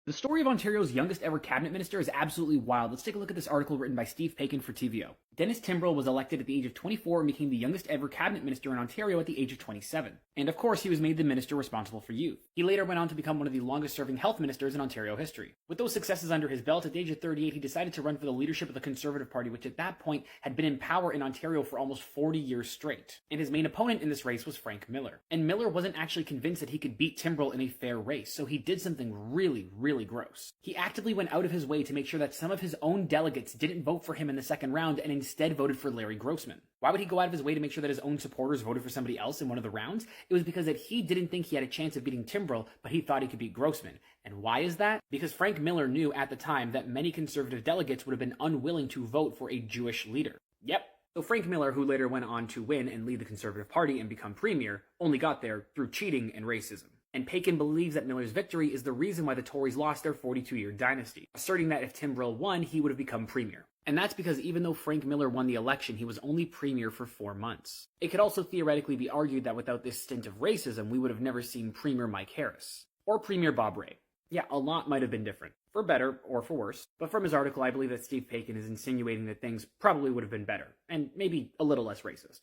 The story of Ontario's youngest ever cabinet minister is absolutely wild. Let's take a look at this article written by Steve Paikin for TVO. Dennis Timbrell was elected at the age of 24 and became the youngest ever cabinet minister in Ontario at the age of 27. And of course, he was made the minister responsible for youth. He later went on to become one of the longest serving health ministers in Ontario history. With those successes under his belt, at the age of 38, he decided to run for the leadership of the Conservative Party, which at that point had been in power in Ontario for almost 40 years straight. And his main opponent in this race was Frank Miller. And Miller wasn't actually convinced that he could beat Timbrell in a fair race, so he did something really, really gross. He actively went out of his way to make sure that some of his own delegates didn't vote for him in the second round and instead voted for Larry Grossman. Why would he go out of his way to make sure that his own supporters voted for somebody else in one of the rounds? It was because that he didn't think he had a chance of beating Timbrell, but he thought he could beat Grossman. And why is that? Because Frank Miller knew at the time that many conservative delegates would have been unwilling to vote for a Jewish leader. Yep. So Frank Miller, who later went on to win and lead the Conservative Party and become premier, only got there through cheating and racism. And Paikin believes that Miller's victory is the reason why the Tories lost their 42-year dynasty, asserting that if Timbrell won, he would have become premier. And that's because even though Frank Miller won the election, he was only premier for 4 months. It could also theoretically be argued that without this stint of racism, we would have never seen Premier Mike Harris, or Premier Bob Rae. Yeah, a lot might have been different, for better or for worse. But from his article, I believe that Steve Paikin is insinuating that things probably would have been better, and maybe a little less racist.